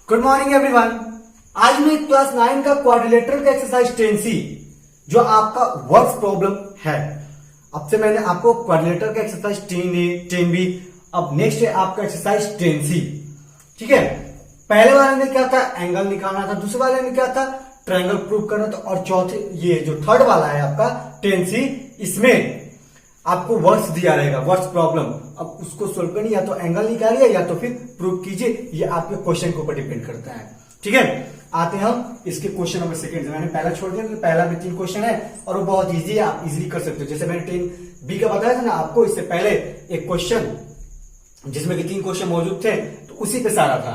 Good morning everyone. आज मैं class 9 का क्वाड्रिलेटरल का एक्सरसाइज 10C जो आपका वर्क्स प्रॉब्लम है। अब से मैंने आपको क्वाड्रिलेटरल का एक्सरसाइज 10A 10B, अब नेक्स्ट है आपका एक्सरसाइज 10C। ठीक है, पहले वाले में क्या था, एंगल निकालना था, दूसरे वाले में क्या था, ट्रायंगल प्रूव करना था, और चौथे ये जो थर्ड वाला है आपका 10C, इसमें आपको वर्ड्स दिया रहेगा, वर्ड्स प्रॉब्लम। अब उसको सोल्व करनी, या तो एंगल निकालिए या तो फिर प्रूव कीजिए, ये आपके क्वेश्चन के ऊपर डिपेंड करता है। ठीक है, आते हैं हम इसके क्वेश्चन नंबर सेकंड। मैंने पहला छोड़ दिया, तो पहला भी 3 क्वेश्चन है और वो बहुत इजी है, आप इजीली कर सकते हो। जैसे मैंने 10B का बताया था ना आपको, इससे पहले एक क्वेश्चन जिसमें कि 3 क्वेश्चन मौजूद थे, तो उसी पे सारा था।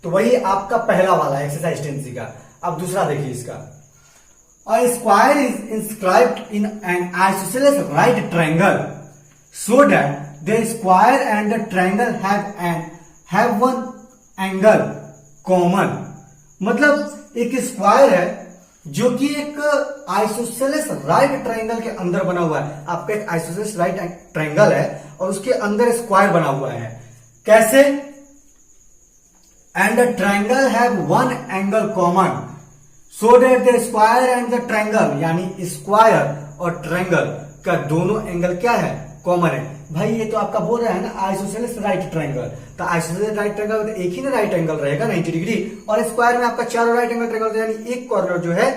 तो वही आपका पहला वाला एक्सरसाइज 10C का। अब दूसरा देखिए इसका, A square is inscribed in an isosceles right triangle so that the square and the triangle have one angle common। मतलब एक स्क्वायर है जो कि एक आइसोसेलेस राइट ट्रायंगल के अंदर बना हुआ है। आपका एक आइसोसेलेस राइट ट्रायंगल है और उसके अंदर स्क्वायर बना हुआ है। कैसे? And the triangle have one angle common so that the square and the triangle, यानी स्क्वायर और ट्रायंगल का दोनों एंगल क्या है, कॉमन है। भाई ये तो आपका बोल रहा है ना आइसोसेलेस राइट ट्रायंगल, तो आइसोसेलेस राइट ट्रायंगल में एक ही ना राइट एंगल रहेगा 90 डिग्री, और स्क्वायर में आपका चारों राइट एंगल ट्रायंगल, यानी एक कॉर्नर जो है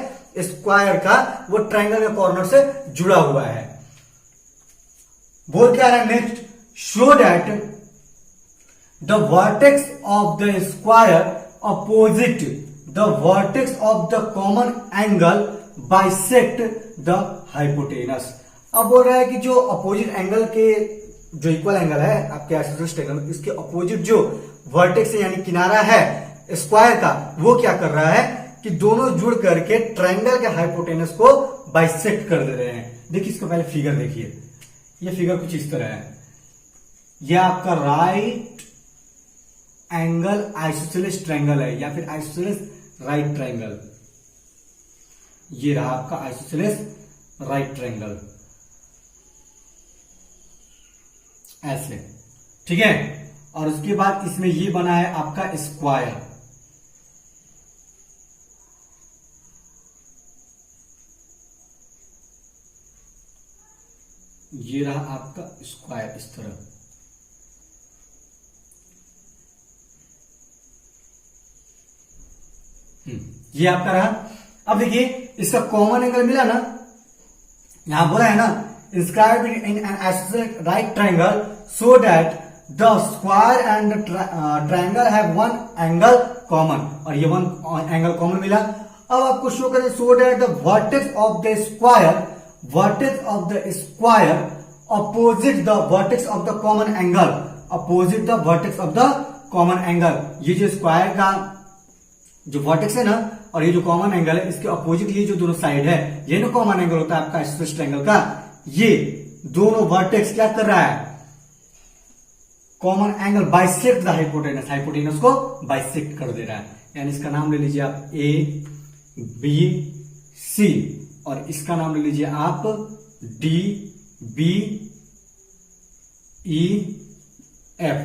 स्क्वायर का वो ट्रायंगल के कॉर्नर से जुड़ा हुआ है। बोल क्या रहा है next, show that the vertex of the square opposite the vertex of the common angle bisect the hypotenuse। अब बोल रहा है कि जो अपोजिट एंगल के जो इक्वल एंगल है आपके आइसोसेलेस ट्रायंगल, इसके अपोजिट जो वर्टेक्स है यानी किनारा है स्क्वायर का, वो क्या कर रहा है कि दोनों जुड़ करके ट्रायंगल के हाइपोटेनस को बाइसेक्ट कर दे रहे हैं। देखिए इसका पहले फिगर देखिए, ये फिगर कुछ इस तरह है। ये आपका राइट एंगल आइसोसेलेस ट्रायंगल है या फिर आइसोसेलेस राइट ट्रायंगल। ये रहा आपका आइसोसेलेस राइट ट्रायंगल, ऐसे। ठीक है, और उसके बाद इसमें ये बना है आपका स्क्वायर। ये रहा आपका स्क्वायर इस तरह। ये आपका रहा। अब देखिए इसका कॉमन एंगल मिला ना, यहां बोला है ना inscribed in an isosceles right triangle so that the square and triangle have one angle common, और ये वन एंगल कॉमन मिला। अब आपको शो करें so that the vertex of the square opposite the vertex of the common angle, opposite the vertex of the common angle. ये जो square का जो वर्टेक्स है ना और ये जो कॉमन एंगल है, इसके अपोजिट ये जो दोनों साइड है, ये ना कॉमन एंगल होता है आपका आइसोसेलेस ट्रायंगल का। ये दोनों वर्टेक्स क्या कर रहा है, common angle bisect the hypotenuse, hypotenuse को बाइसेक्ट कर दे रहा है। यानी इसका नाम ले लीजिए आप A B C, और इसका नाम ले लीजिए आप D B E F,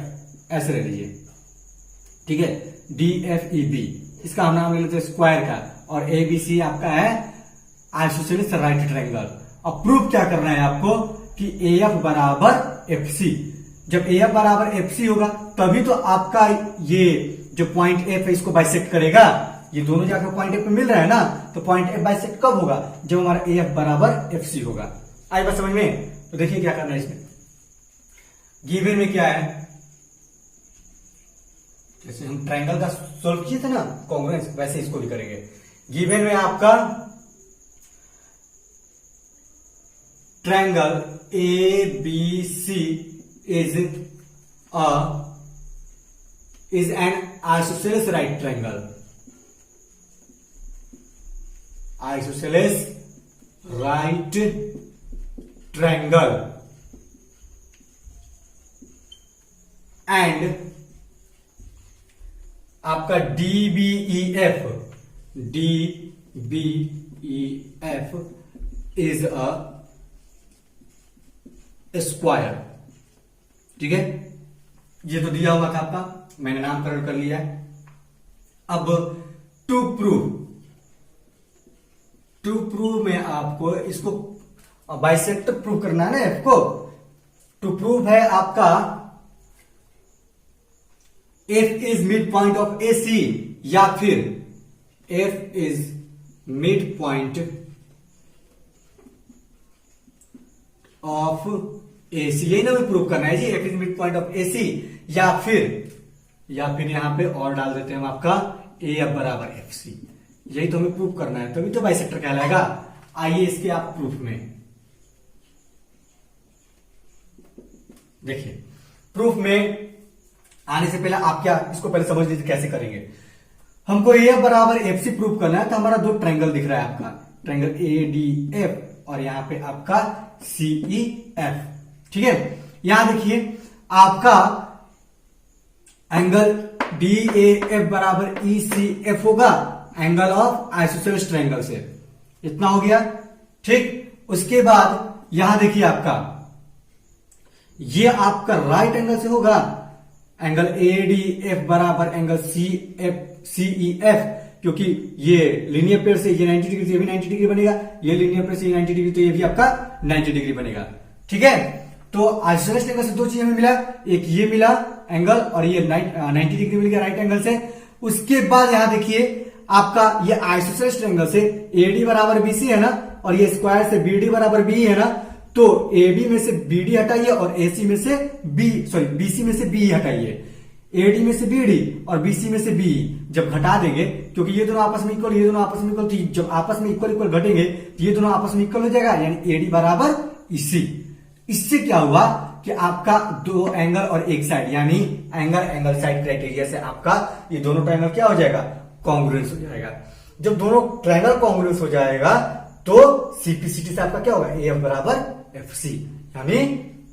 ऐसे ले लीजिए। ठीक है, D F E B, इसका हम नाम ले लेते हैं स्क्वायर का, और ABC आपका है आइसोसेलेस राइट ट्रायंगल। अब प्रूफ क्या करना है आपको कि AF बराबर FC। जब AF बराबर FC होगा तभी तो आपका ये जो पॉइंट F है इसको बाइसेक्ट करेगा। ये दोनों जाकर पॉइंट F पे मिल रहा है ना, तो पॉइंट F बाइसेक्ट कब होगा, जब हमारा AF बराबर FC होगा। आई बात समझ में? तो देखिए क्या करना है इसमें। गिवन में क्या है, जैसे हम ट्रायंगल का सोल्व किए थे ना कॉन्ग्रुएंस, वैसे इसको भी करेंगे। गिवन में आपका triangle ABC is an isosceles right triangle, isosceles right triangle, and आपका DBEF इज अ स्क्वायर। ठीक है, ये तो दिया हुआ था आपका, मैंने नामकरण कर लिया है। अब टू प्रूव में आपको इसको बाइसेक्टर प्रूव करना है ना एफ को। टू प्रूव है आपका F is mid point of A C, या फिर F is mid point of A C, यही ना हमें प्रूव करना है जी, F is mid point of A C, या फिर यहां पे और डाल देते हैं हम आपका ए एफ बराबर एफ सी, यही तो हमें प्रूव करना है, तभी तो बाइसेक्टर कहलाएगा। आइए इसके आप प्रूफ में देखिए। प्रूफ में आने से पहले आप क्या इसको पहले समझ लीजिए कैसे करेंगे। हमको ए एफ बराबर एफ सी प्रूव करना है, तो हमारा दो ट्रायंगल दिख रहा है आपका, ट्रायंगल ए डी एफ और यहां पे आपका सी ई एफ, ठीक है। यहां देखिए आपका एंगल डी ए एफ बराबर ई सी एफ होगा एंगल ऑफ आइसोसेलेस ट्रायंगल से, इतना हो गया, ठीक। उसके बाद यहां देखिए आपका ये आपका राइट एंगल से होगा, एंगल ए डी एफ बराबर एंगल सी ई एफ, क्योंकि ये लीनियर पेयर से ये 90 डिग्री, ये भी 90 डिग्री बनेगा, ये लीनियर पेयर से ये 90 डिग्री, तो ये भी आपका 90 डिग्री बनेगा, ठीक है। तो आइसोसेलेस एंगल से दो चीजें हमें मिला, एक ये मिला एंगल और ये 90 डिग्री मिल गया राइट एंगल से। उसके बाद यहां देखिए आपका ये आइसोसेलेस एंगल से एडी बराबर बीसी है ना, और ये स्क्वायर से बीडी बराबर बी है ना, तो एबी में से बीडी हटाइए और एसी में से बीसी में से बी हटाइए, एडी में से बीडी और बीसी में से बी जब घटा देंगे, क्योंकि ये दोनों आपस में इक्वल, ये दोनों आपस में इक्वल, तो जब आपस में इक्वल इक्वल घटेंगे तो ये दोनों आपस में इक्वल हो जाएगा, यानी एडी बराबर इसी। इससे क्या हुआ कि आपका दो एंगल और एक साइड, यानी एंगल साइड क्राइटेरिया से आपका ये दोनों ट्रायंगल क्या हो जाएगा, कॉन्ग्रुएंस हो जाएगा। जब दोनों ट्रायंगल कॉन्ग्रुएंस हो जाएगा तो सीपीसीटी से आपका क्या होगा, ए एफ बराबर एफ सी, यानी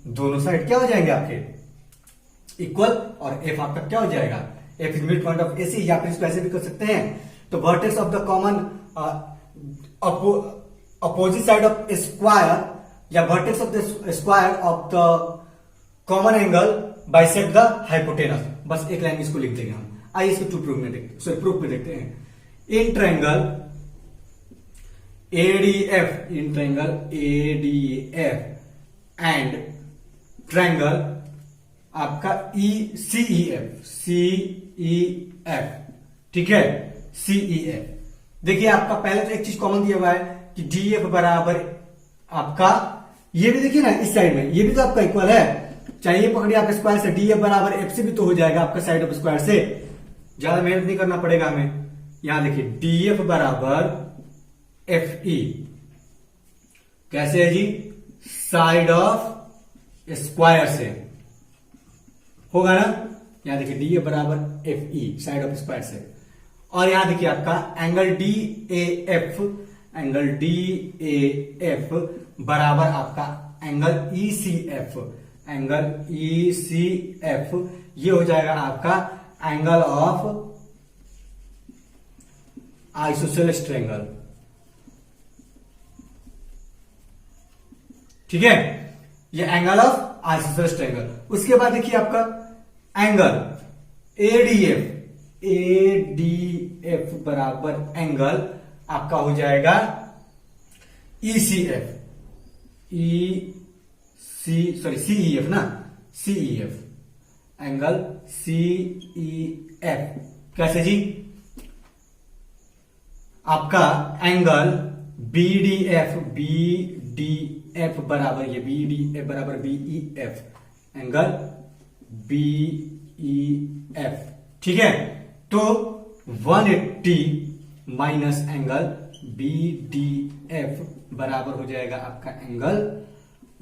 दोनों साइड क्या हो जाएंगे आपके इक्वल, और एफ आपका क्या हो जाएगा, F is mid point of A C, या फिर इसको ऐसे भी कर सकते हैं। तो vertex of the common opposite side of square, या vertex of the square of the common angle bisect the hypotenuse, बस एक लाइन इसको लिख देंगे हम। आइए इसको प्रूफ में देखते हैं। In triangle ADF, in triangle ADF and triangle आपका सीईएफ, ठीक है, सीईएफ। देखिए आपका पहले तो एक चीज कॉमन दिया हुआ है कि डीएफ बराबर आपका, ये भी देखिए ना इस साइड में, ये भी तो आपका इक्वल है, चाहिए पकड़िए आप स्क्वायर से, डीएफ बराबर एफ से भी तो हो जाएगा आपका साइड ऑफ स्क्वायर से, ज्यादा मेहनत नहीं करना पड़ेगा हमें। यहां देखिए डीएफ बराबर एफ ई, कैसे है जी, साइड ऑफ स्क्वायर से होगा ना। यहां देखिए डीएफ बराबर F E side of square से, और यहां देखिए आपका एंगल डी ए एफ बराबर आपका एंगल ई सी एफ, ये हो जाएगा आपका एंगल ऑफ आइसोसेलेस ट्रायंगल, ठीक है, ये एंगल ऑफ आइसोसेलेस ट्रायंगल। उसके बाद देखिए आपका एंगल एडीएफ बराबर एंगल आपका हो जाएगा ईसीएफ, सीईएफ ना, सीईएफ, एंगल सीईएफ, कैसे जी, आपका एंगल बीडीएफ बराबर, ये बीडीएफ बराबर बीईएफ, एंगल बीईएफ, ठीक है। तो 180 माइनस एंगल बीडीएफ बराबर हो जाएगा आपका एंगल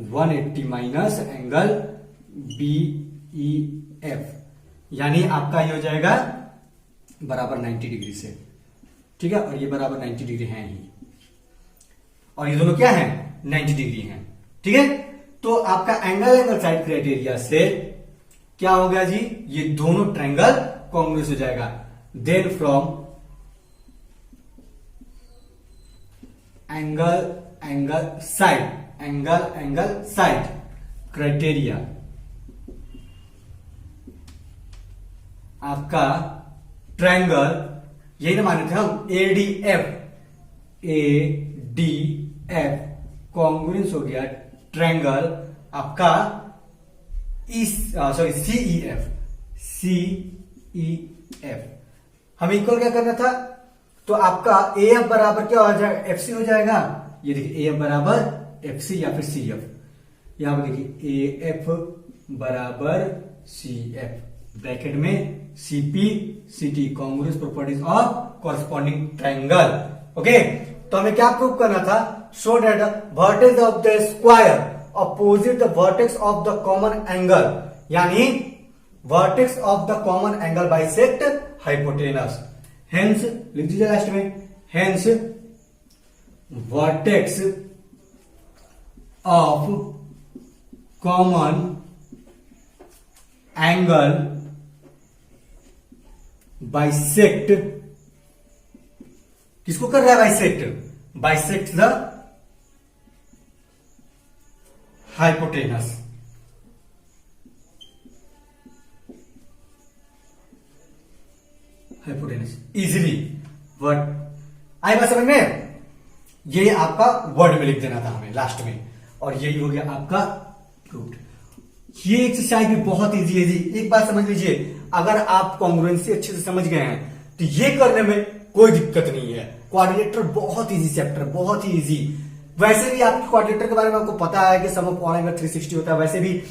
180 माइनस एंगल बीईएफ, यानी आपका ये हो जाएगा बराबर 90 डिग्री से, ठीक है, और ये बराबर 90 डिग्री है ही, और ये दोनों क्या है, 90 डिग्री हैं, ठीक है। तो आपका एंगल साइड क्राइटेरिया से क्या हो गया जी, ये दोनों ट्रायंगल कॉन्ग्रुएंस हो जाएगा। Then from angle side criteria आपका ट्रायंगल यही ना माने थे हम, ए डी एफ कॉन्ग्रुएंस हो गया ट्रायंगल आपका सी ई एफ। हमें इक्वल क्या करना था, तो आपका ए एफ बराबर क्या हो जाएगा, एफ सी हो जाएगा। ये देखिए ए एफ बराबर एफ सी या फिर सी एफ, यहां पर देखिए ए एफ बराबर सी एफ ब्रैकेट में CP CT congruence properties of corresponding triangle. Okay, तो हमें क्या प्रूव करना था, show that vertex of the square opposite the vertex of the common angle, यानी vertex of the common angle bisect hypotenuse. Hence लिख दीजिए last में, hence vertex of common angle bisect, किसको कर रहा है bisect, bisect the hypotenuse. Hypotenuse easily word आई बात समझ में, ये आपका वर्ड में लिख देना था हमें लास्ट में, और यही हो गया आपका प्रूव्ड। ये एक्सरसाइज भी बहुत इजी है जी। एक बात समझ लीजिए, अगर आप कॉन्ग्रुएंसी अच्छे से समझ गए हैं तो ये करने में कोई दिक्कत नहीं है। क्वाड्रिलेटरल बहुत इजी चैप्टर, बहुत ही इजी। वैसे भी आपके क्वाड्रिलेटर के बारे में आपको पता है कि सम ऑफ ऑल एंगल 360 होता है वैसे भी,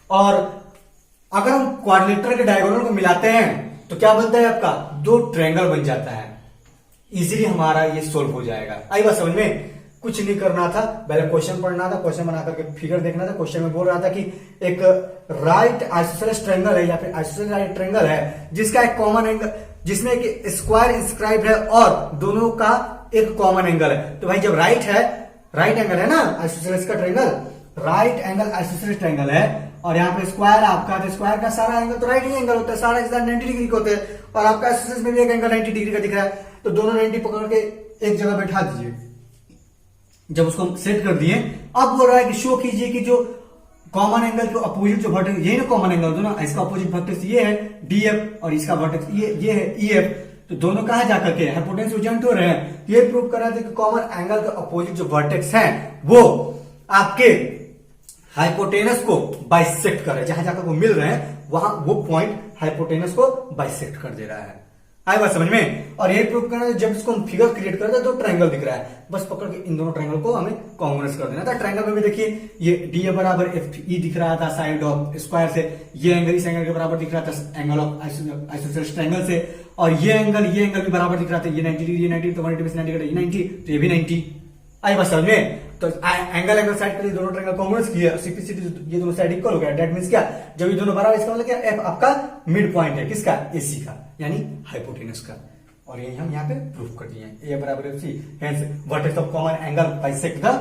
और अगर हम क्वाड्रिलेटर के डायगोनल को मिलाते हैं तो क्या बनता है आपका, दो ट्रायंगल बन जाता है। इजीली हमारा ये सोल्व हो जाएगा। आई बात समझ में, कुछ नहीं करना था, पहले क्वेश्चन पढ़ना था, क्वेश्चन बना करके फिगर देखना था। क्वेश्चन में बोल रहा था कि एक राइट आइसोसेलेस ट्रायंगल है या फिर आइसोसेलेस राइट ट्रायंगल है जिसका एक कॉमन एंगल, जिसमें एक स्क्वायर इंस्क्राइब है और दोनों का एक कॉमन एंगल है। तो भाई जब राइट है, राइट एंगल है ना आइसोसेलेस का triangle, right angle isosceles triangle है, और यहाँ पे स्क्वायर आपका, तो स्क्वायर का सारा एंगल तो राइट ही एंगल होता है, सारा एक 90 डिग्री का होता है, और आपका आइसोसेलेस में भी एक एंगल 90 डिग्री का दिख रहा है। तो दोनों 90 पकड़ के एक जगह बैठा दीजिए। जब उसको हम सेट कर दिए, अब बोल रहा है कि शो कीजिए कि जो कॉमन एंगल के अपोजिट जो वर्टेक्स, यही ना कॉमन एंगल दोनों, इसका अपोजिट वर्टेक्स ये है डीएफ और इसका वर्टेक्स ये है ईएफ, तो दोनों कहां जाकर के हाइपोटेनस जॉइंट हो रहे हैं। ये प्रूव कर रहा था कि कॉमन एंगल के अपोजिट जो वर्टेक्स हैं वो आपके हाइपोटेनस को बाइसेक्ट कर रहे हैं, जहां जाकर वो मिल रहे हैं वहां वो पॉइंट हाइपोटेनस को बाइसेक्ट कर दे रहा है। आई बात समझ में, और ये प्रूव करना है जब इसको हम फिगर क्रिएट करते हैं तो ट्रायंगल दिख रहा है, बस पकड़ के इन दोनों ट्रायंगल को हमें कॉन्ग्रुएंस कर देना था। ट्रायंगल में भी देखिए ये डी बराबर एफ ई दिख रहा था साइड ऑफ स्क्वायर से, ये एंगल इस एंगल के बराबर दिख रहा था एंगल ऑफ आइसोसेलेस ट्रायंगल से, और ये एंगल भी बराबर दिख रहा था, ये 90 डिग्री, ये 90 तो 180 से 90 कटे, ये 90 तो ये भी 90। आई बात समझ में, तो एंगल साइड के दोनों ट्रायंगल कॉन्ग्रुएंस किया, सीपीसीटी ये दोनों साइड इक्वल हो गया। दैट मींस क्या, जब ये दोनों बराबर, इसका मतलब क्या, एफ आपका मिड पॉइंट है किसका, एसी का, यानी हाइपोटेनस का, और ये हम यहाँ पे प्रूफ कर दिए हैं। ए बराबर F C, hence vertex of common angle bisect the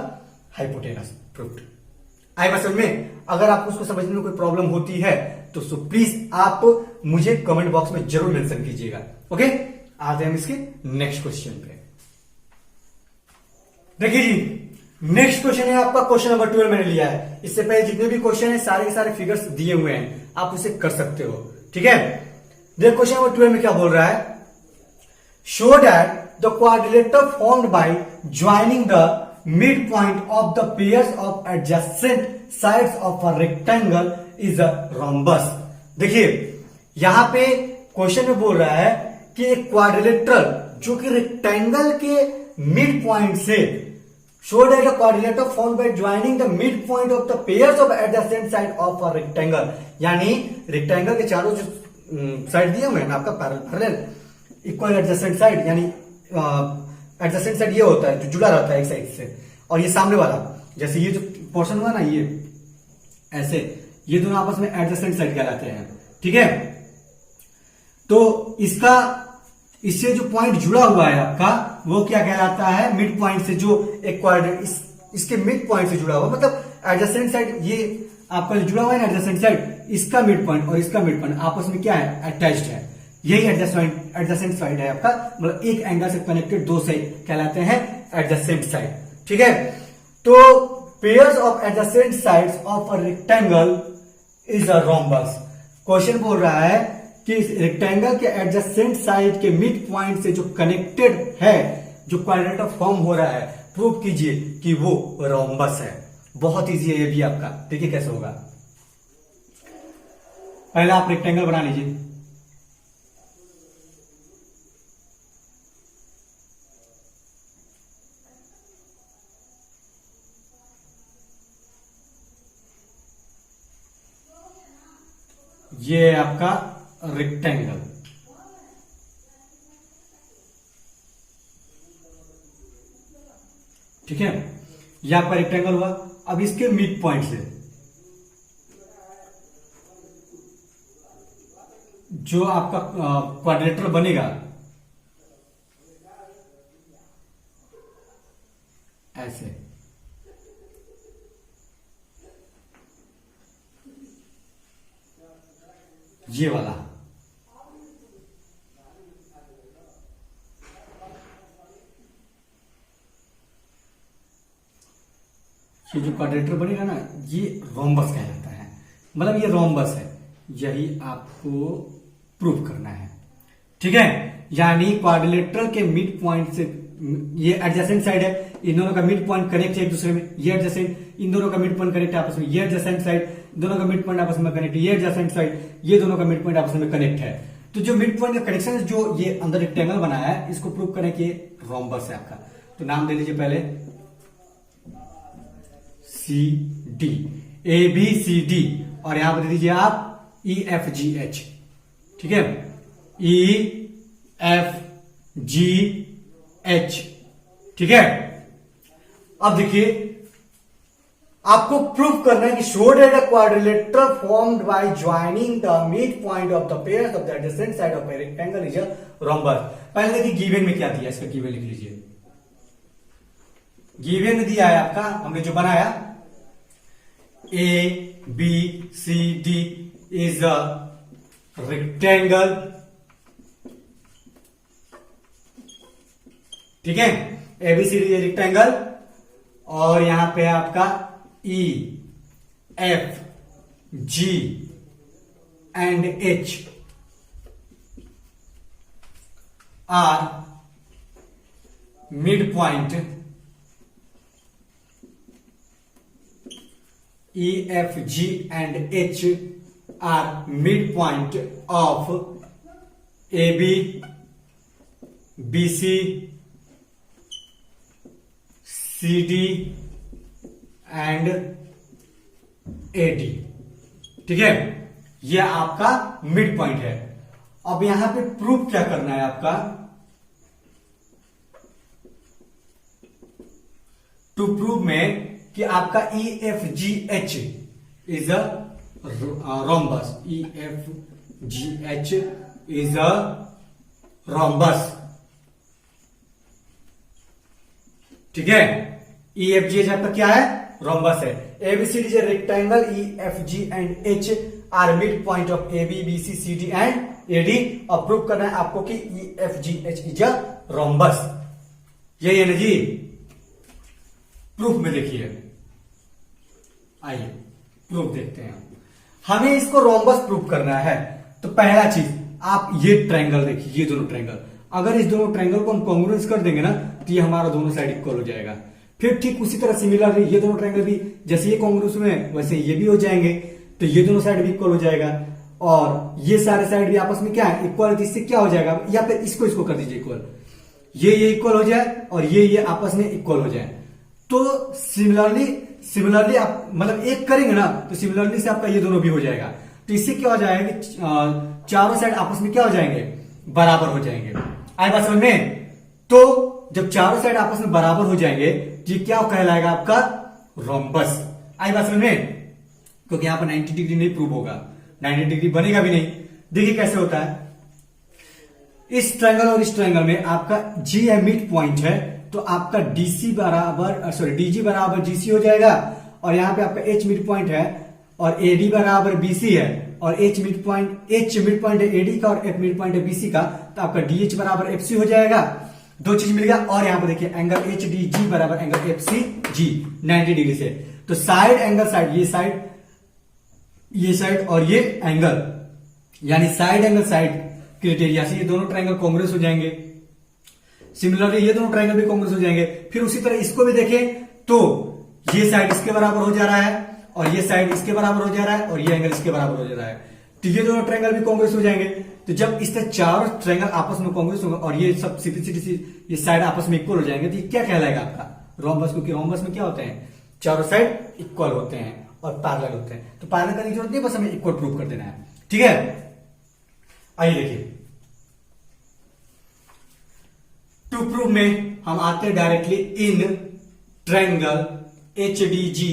hypotenuse, proved. आई बात समझ में, अगर आपको उसको समझने में कोई प्रॉब्लम होती है तो सो प्लीज आप मुझे कमेंट बॉक्स में जरूर मेंशन कीजिएगा। ओके, आते हैं हम इसके नेक्स्ट क्वेश्चन पे। देखिए जी, नेक्स्ट क्वेश्चन है आपका क्वेश्चन नंबर 12 मैंने लिया है। इससे पहले जितने भी क्वेश्चन है सारे के सारे फिगर्स दिए हुए हैं, आप उसे कर सकते हो। ठीक है, देखिए क्वेश्चन नंबर 12 में क्या बोल रहा है, show that the quadrilateral formed by joining the midpoint of the pairs of adjacent sides of a rectangle is a rhombus। देखिए यहां पे क्वेश्चन में बोल रहा है कि एक क्वाड्रिलेटरल जो कि रेक्टेंगल के मिड पॉइंट से, show that a quadrilateral formed by joining the midpoint of the pairs of adjacent side of a rectangle, यानी रेक्टेंगल के चारों जो साइड दिए हुए हैं आपका पैरेलल इक्वल एडजेसेंट साइड, यानी एडजेसेंट साइड ये होता है जो जुड़ा रहता है एक साइड से, और ये सामने वाला, जैसे ये जो पोर्शन हुआ ना ये ऐसे, ये दोनों आपस में एडजेसेंट साइड कहलाते हैं। ठीक है, तो इसका इससे जो पॉइंट जुड़ा हुआ है आपका वो क्या कहलाता है, मिड पॉइंट से, जो एक क्वाड्रेंट इसके मिड पॉइंट से जुड़ा हुआ, मतलब एडजेसेंट साइड ये आपका जो जुड़ा हुआ है ना एडजेसेंट साइड, इसका मिड पॉइंट और इसका मिड पॉइंट आपस में क्या है, अटैच्ड है। यही एडजेसेंट साइड है आपका, मतलब एक एंगल से कनेक्टेड दो साइड कहलाते हैं एडजेसेंट साइड। ठीक है, तो pairs of adjacent sides of a rectangle is a rhombus. Question बोल रहा है कि इस रेक्टेंगल के एडजेसेंट साइड के मिड पॉइंट से जो कनेक्टेड है, जो क्वाड्रिलेटरल फॉर्म हो रहा है, प्रूव कीजिए कि वो रोम्बस है। बहुत इजी है ये भी आपका। देखिए कैसे होगा। पहले आप रेक्टेंगल बना लीजिए। ये है आपका रेक्टेंगल। ठीक है, ये आपका रेक्टेंगल हुआ। अब इसके मिड पॉइंट से जो आपका क्वाड्रिलेटरल बनेगा, ऐसे ये वाला, ये जो क्वाड्रिलेटरल बनेगा ना, ये रोम्बस कहलाता है। मतलब ये रोम्बस है, यही आपको प्रूव करना है। ठीक है, यानी क्वाड्रिलेटरल के मिड पॉइंट से, ये एडजेसेंट साइड है, इन दोनों का मिड पॉइंट कनेक्ट है एक दूसरे में, ये एडजेसेंट, इन दोनों का मिड पॉइंट कनेक्ट है आपस में, ये एडजेसेंट साइड, दोनों का मिड पॉइंट आपस में कनेक्ट है, ये एडजेसेंट साइड, ये दोनों का मिड पॉइंट आपस में कनेक्ट है। तो जो मिड पॉइंट का कनेक्शन जो ये अंदर रेक्टेंगल बनाया है, इसको प्रूव करें कि रोम्बस है आपका। तो नाम दे लीजिए पहले C D, A B C D, और यहां पर दे दीजिए आप ई एफ जी एच। ठीक है, ई एफ जी एच। ठीक है, अब देखिए आपको प्रूफ करना है कि show that a quadrilateral formed by joining the mid point of the pairs of the adjacent side of a rectangle is a rhombus. पहले देखिए गिवन में क्या दिया, इसका गिवन लिख लीजिए। गिवन में दिया है आपका, हमने जो बनाया, A B C D is a rectangle. ठीक है, एबीसीडी रेक्टेंगल, और यहां पे आपका E F G and H are mid point, E F G and H are mid point of A B B C C D and A D. ठीक है, यह आपका मिड पॉइंट है। अब यहां पे प्रूफ क्या करना है आपका, टू प्रूव में कि आपका E F G H is a rhombus, E F G H is a rhombus. ठीक है, ई एफ जी एच आपका क्या है, रोम्बस है। ABCD is a rectangle, E F G and H are mid point of A B B C C D and A D. और prove करना है आपको कि E F G H is a rhombus. यही है ना जी, proof में देखिए। आइए प्रूफ देखते हैं। हमें इसको रोम्बस प्रूफ करना है, तो पहला चीज आप ये ट्रायंगल देखिए, ये दोनों ट्रायंगल, अगर इस दोनों ट्रायंगल को हम कॉन्ग्रुएंस कर देंगे ना, तो ये हमारा दोनों साइड इक्वल हो जाएगा। फिर ठीक उसी तरह सिमिलरली ये दोनों ट्रायंगल भी जैसे ये कॉन्ग्रुएंस में, वैसे ये भी हो जाएंगे, तो ये दोनों साइड भी इक्वल हो जाएगा। और ये सारे साइड भी आपस में क्या है, इक्वल। इससे क्या हो जाएगा, या फिर इसको कर दीजिए इक्वल, ये इक्वल हो जाए और ये आपस में इक्वल हो जाए। तो सिमिलरली आप मतलब एक करेंगे ना, तो सिमिलरली से आपका ये दोनों भी हो जाएगा। तो इससे क्या हो जाएगा कि चारों साइड आपस में क्या हो जाएंगे, बराबर हो जाएंगे। आए बात समझ में? तो जब चारों साइड आपस में बराबर हो जाएंगे, ये क्या कहलाएगा, आपका रोम्बस। आई बात समझ में? क्योंकि यहां पर 90 डिग्री नहीं प्रूव होगा, 90 डिग्री बनेगा भी नहीं। देखिए कैसे होता है, इस ट्रायंगल और इस ट्रायंगल में आपका जी है, मिड पॉइंट है, तो आपका डीसी बराबर डीजी बराबर जीसी हो जाएगा। और यहां पे आपका एच मिड पॉइंट है और एडी बराबर बीसी है, और एच मिड पॉइंट है एडी का और एफ मिड पॉइंट है बीसी का, तो आपका डीएच बराबर एफसी हो जाएगा। दो चीज मिल गया। और यहां पर देखिए एंगल एच डी जी बराबर एंगल एफ सी जी 90 डिग्री से। तो साइड एंगल साइड, ये साइड और ये एंगल यानी साइड एंगल साइड क्राइटेरिया से ये दोनों ट्रायंगल कॉन्ग्रुएंस हो जाएंगे। सिमिलरली ये दोनों ट्रायंगल भी कॉन्ग्रुएंस हो जाएंगे। फिर उसी तरह इसको भी देखें तो ये साइड इसके बराबर हो जा रहा है और ये साइड इसके बराबर हो जा रहा है और ये एंगल इसके बराबर हो जा रहा है, तो ये दोनों ट्रायंगल भी कॉन्ग्रुएंस हो जाएंगे। तो जब इस तरह चारों ट्रायंगल आपस में कॉन्ग्रुएंस होंगे और ये सब सीधी ये साइड आपस में इक्वल हो जाएंगे, तो ये क्या कहलाएगा आपका रोम्बस, क्योंकि रोम्बस में क्या होते हैं, चारों साइड इक्वल होते हैं और पैरेलल होते हैं। तो पैरेलल करने की जरूरत नहीं, बस हमें इक्वल प्रूव कर देना है। ठीक है, आइए देखिए टू प्रूव में हम आते हैं directly in triangle H D G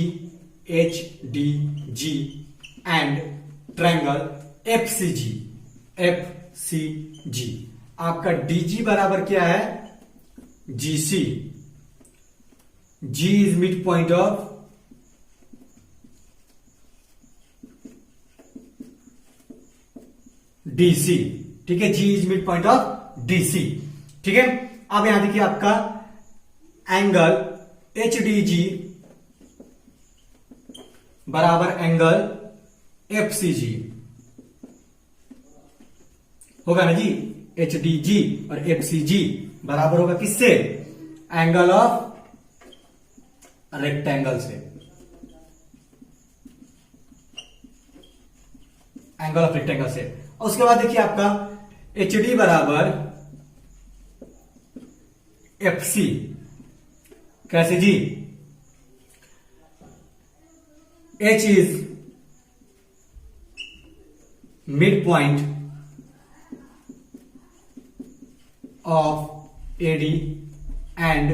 and triangle F C G. आपका डीजी बराबर क्या है, GC. G is mid point of DC. ठीक है, G is mid point of DC. ठीक है, अब यहां देखिए आपका एंगल एच डी जी बराबर एंगल एफ सी जी होगा ना जी। एच डी जी और एफ सी जी बराबर होगा किससे, एंगल ऑफ रेक्टेंगल से, एंगल ऑफ रेक्टेंगल से। और उसके बाद देखिए आपका एच डी बराबर एफ सी, कैसे जी, H is mid point of AD and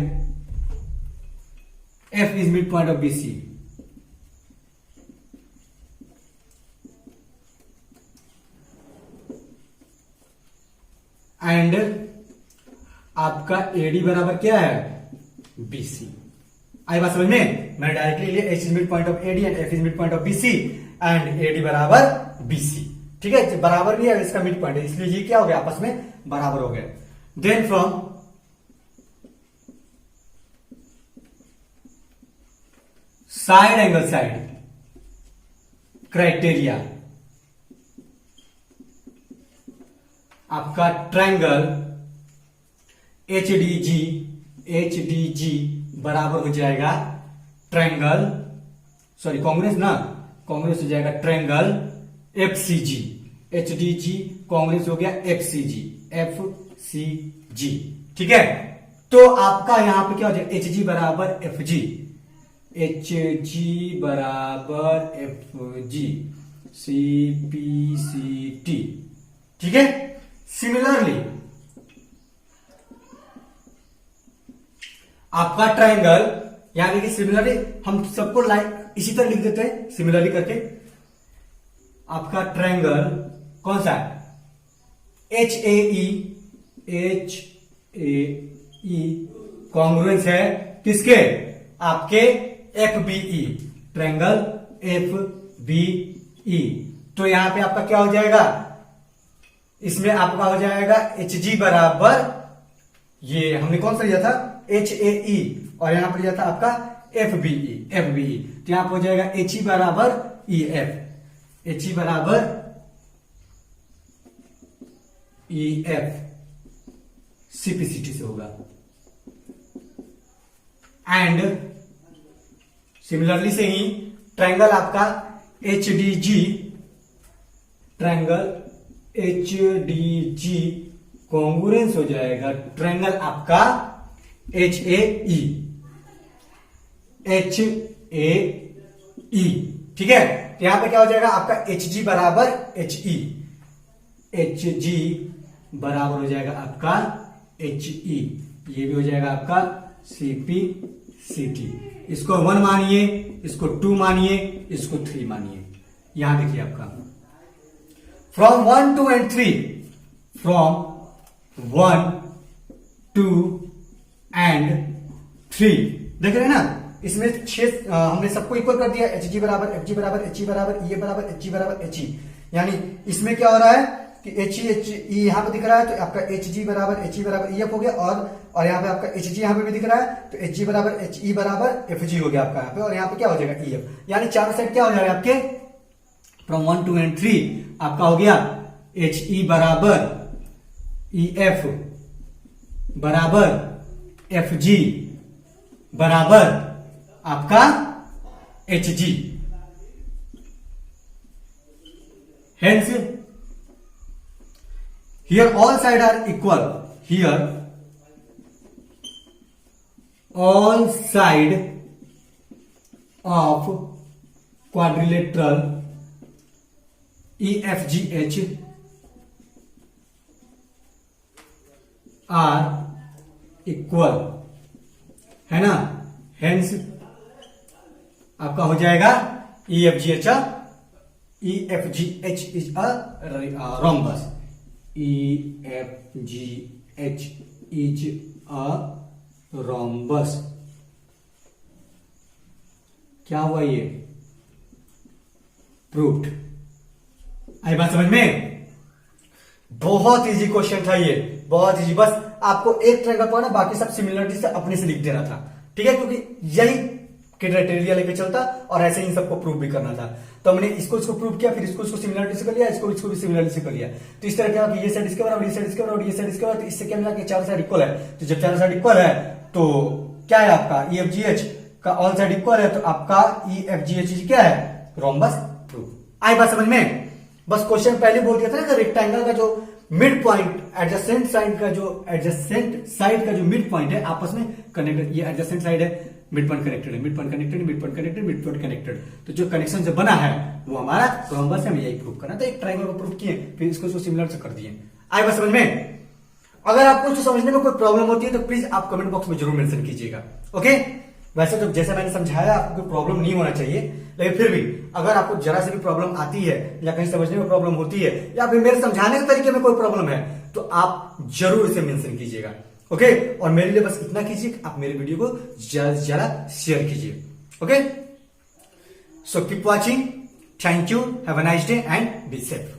F is midpoint of BC. And आपका AD बराबर क्या है, BC। आई बात समझ में, मैंने डायरेक्टली लिया H is mid point of AD and F is mid point of BC and AD बराबर BC। ठीक है, बराबर नहीं है, इसका मिड पॉइंट है, इसलिए ये क्या हो गया, आपस में बराबर हो गए। Then from side angle side criteria आपका ट्रायंगल एच डी जी बराबर हो जाएगा ट्रायंगल, सॉरी कांग्रेस ना, कांग्रेस हो जाएगा ट्रायंगल एफ सी जी। एच डी जी कांग्रेस हो गया एफ सी जी, एफ सी जी। ठीक है, तो आपका यहां पे क्या हो जाएगा, एच जी बराबर एफ जी, एच जी बराबर F G, C P C T. ठीक है, सिमिलरली आपका ट्रायंगल, यहां देखिए सिमिलरली हम सबको लाइन इसी तरह लिख देते हैं सिमिलरली करके। आपका ट्रायंगल कौन सा है, एच ए ई कॉन्ग्रुएंस है किसके, आपके F B E, triangle F B E. तो यहां पे आपका क्या हो जाएगा, इसमें आपका हो जाएगा एच जी बराबर, ये हमने कौन सा लिया था, एच ए ई, और यहां पर लिया था आपका एफ बी ई। तो यहां पर हो जाएगा एच ई बराबर ई एफ, एच ई बराबर ई एफ, सीपीसीटी से होगा। एंड सिमिलरली से ही ट्रायंगल आपका एच डी जी, ट्रायंगल एच डी जी कॉन्ग्रुएंस हो जाएगा ट्रायंगल आपका H A E, H A ई। ठीक है, तो यहां पे क्या हो जाएगा आपका एच जी बराबर एच ई, एच जी बराबर हो जाएगा आपका एच ई, ये भी हो जाएगा आपका सीपी सीटी। इसको 1 मानिए, इसको 2 मानिए, इसको 3 मानिए। यहां देखिए आपका फ्रॉम 1 2 एंड 3, फ्रॉम 1 2 एंड 3, देख रहे हैं ना, इसमें 6 हमने सबको इक्वल कर दिया, एच जी बराबर एफ जी बराबर एच ई बराबर ई बराबर एच जी बराबर एच ई। यानी इसमें क्या हो रहा है कि एच ई यहां पे दिख रहा है, तो आपका एच जी बराबर एच ई बराबर ई एफ हो गया, और यहाँ पे आपका एच जी यहाँ पे भी दिख रहा है, तो एच जी बराबर एच ई बराबर एफ जी हो गया आपका यहाँ पे, और यहाँ पे क्या हो जाएगा ई एफ। यानी चारों साइड क्या हो जाएगा आपके, फ्रॉम 1 2 एंड 3 आपका हो गया एच ई बराबर ई एफ बराबर एफ जी बराबर आपका H G. Hence, here all sides are equal. Here, all side of quadrilateral EFGH are equal, है ना। Hence, आपका हो जाएगा EFGH EFGH is a rhombus. EFGH is a rhombus. क्या हुआ ये? प्रूव्ड। आई बात समझ में? बहुत इजी क्वेश्चन था ये, बहुत इजी। बस आपको एक ट्रायंगल पढ़ना, बाकी सब सिमिलरिटी से अपने से लिख देना था, ठीक है, क्योंकि यही क्राइटेरिया लेके चलता और ऐसे ही सबको प्रूव भी करना था। तो हमने इसको प्रूव किया, फिर इसको सिमिलरिटी से कर लिया, इसको भी सिमिलरिटी से कर लिया। तो इस तरह क्या कि ये साइड इसके बराबर, ये साइड इसके बराबर, ये साइड इसके बराबर, तो इससे क्या मिला कि चारों साइड इक्वल है। तो जब चारों साइड इक्वल है तो क्या है आपका EFGH का ऑल साइड इक्वल है, तो आपका EFGH क्या है? Rhombus proof. आई बात समझ में? बस क्वेश्चन पहले बोल दिया था ना, रेक्टेंगल का जो मिड पॉइंट एडजेसेंट साइड का जो मिड पॉइंट है आपस में कनेक्टेड, ये एडजेसेंट साइड है, मिड पॉइंट कनेक्टेड है, mid point connected, mid point connected, mid point connected. तो जो कनेक्शन से बना है वो हमारा रोम्बस है, हमें यही प्रूव करना था। एक ट्रायंगल को प्रूव किए, फिर इसको सिमिलर से कर दिए। आई बात समझ में? अगर आपको इसको समझने में कोई प्रॉब्लम होती है तो प्लीज आप कमेंट बॉक्स में जरूर मेंशन कीजिएगा, ओके। वैसे तो जैसा मैंने समझाया आपको कोई प्रॉब्लम नहीं होना चाहिए, लेकिन फिर भी अगर आपको जरा से भी प्रॉब्लम आती है या कहीं समझने में प्रॉब्लम होती है या फिर मेरे समझाने के तरीके में कोई प्रॉब्लम है तो आप जरूर इसे मेंशन कीजिएगा, ओके। और मेरे लिए बस इतना कीजिए कि आप मेरे वीडियो को ज्यादा से ज्यादा शेयर कीजिए, okay. So keep watching, thank you, have a nice day and be safe.